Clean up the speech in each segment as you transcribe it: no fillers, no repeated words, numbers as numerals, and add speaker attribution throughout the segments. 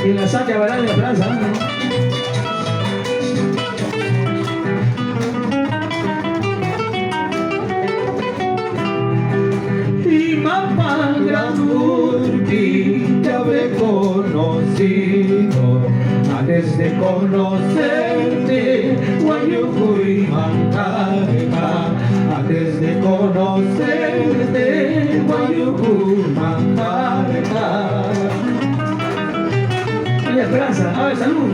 Speaker 1: Y la saque a bailar en la plaza, ¿no? Te habré conocido antes de conocerte, Guayucuy Mancarga, antes de conocerte, Guayucuy Mancarga. Hay esperanza, a ver, salud.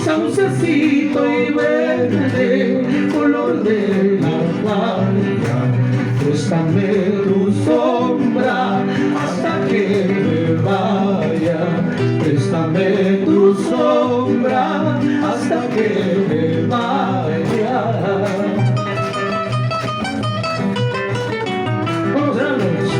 Speaker 1: Saucecito y verde, color de la playa, préstame tu sombra hasta que me vaya, préstame tu sombra hasta que me vaya. Vamos a darnos.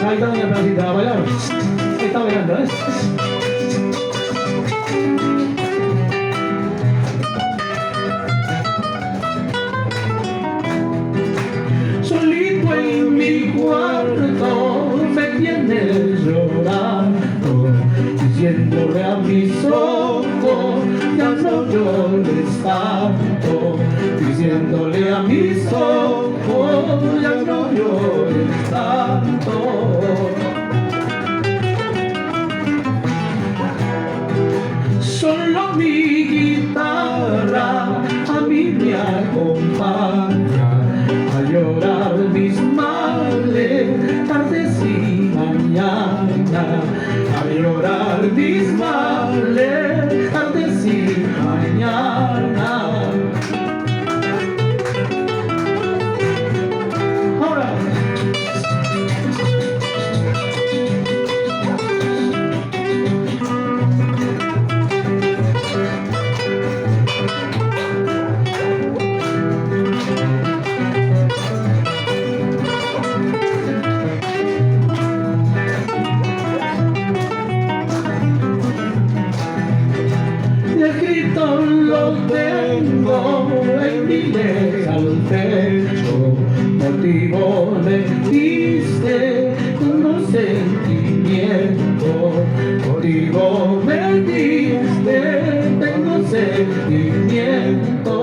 Speaker 1: Ahí está una placita a bailar. Ahí está bailando, ¿ves? Solito en mi cuarto me tienes llorando, diciéndole a mis ojos ya no llores tanto, diciéndole a mis ojos ya no llores tanto. Solo mi guitarra a mí me acompaña a llorar mis males, tardes y mañana, a llorar mis males, tardes y mañana. Ahora. Lo tengo en mi leja al pecho, motivo me diste con sentimiento, motivo me diste, tengo sentimiento.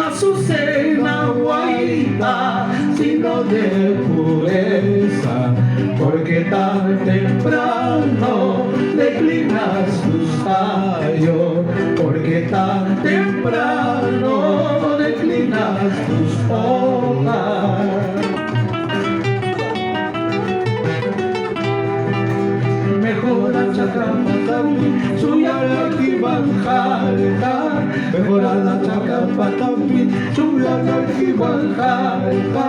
Speaker 1: Azucena guaita, signo de pureza, porque tan temprano declinas tus tallos, porque tan temprano declinas tus hojas. Mejora Chacapatami, Suyaraki Banjarka, mejora la Chacapatami, Suyaraki Banjarka,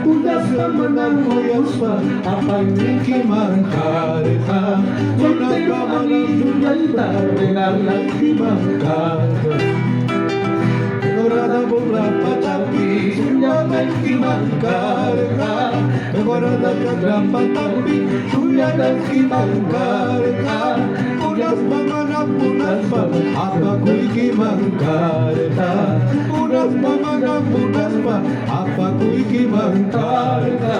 Speaker 1: Kudas Kamanan Moyospa, Apainiki Manjarka, Kudas Kamanan Suyalta, Regalaki Banjarka. Mejorada por la patapi, suya me mancarga. Mejorada por la patapi, suya me mancarga. Unas mamanas, unas mamas, apa kuiki mancarga. Unas mamanas, unas mamas, apa kuiki mancarga.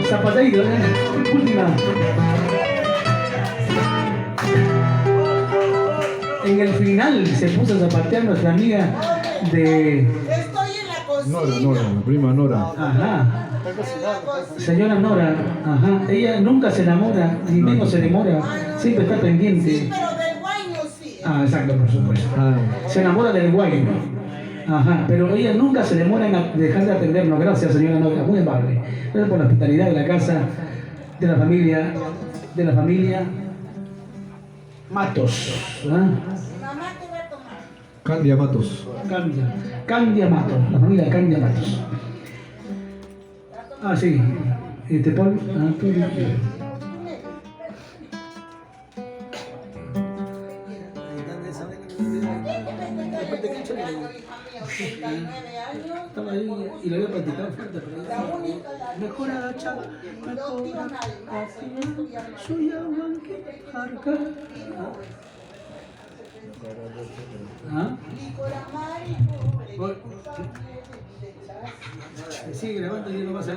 Speaker 1: Zapateiro, última. En el final se puso a zapatear nuestra amiga de...
Speaker 2: Estoy en la cocina.
Speaker 3: Nora, la prima Nora.
Speaker 1: Ajá. Señora Nora, ajá. Ella nunca se enamora, ni menos se demora. Siempre está pendiente.
Speaker 2: Sí, pero del guayno sí.
Speaker 1: Ah, exacto, por supuesto. Se enamora del guayno. Ajá, pero ella nunca se demora en dejar de atendernos. Gracias, señora Nora, muy amable. Gracias por la hospitalidad de la casa, de la familia Matos. ¿Ah?
Speaker 2: Mamá te va a tomar.
Speaker 3: Candia Matos.
Speaker 1: Candia Matos, la familia Candia Matos. Ah, sí. Paul. Ah, tú. aparte que
Speaker 2: Cumpleaños, hija mía, 89 años.
Speaker 1: estaba ahí y lo había practicado fuerte, pero
Speaker 2: La única, la
Speaker 1: mejor agachar,
Speaker 2: no tío
Speaker 1: mejor
Speaker 2: Nalma.
Speaker 1: soy aguante, jarca. ¿Ah?
Speaker 2: Licor amargo,
Speaker 1: Sigue grabando y no vas a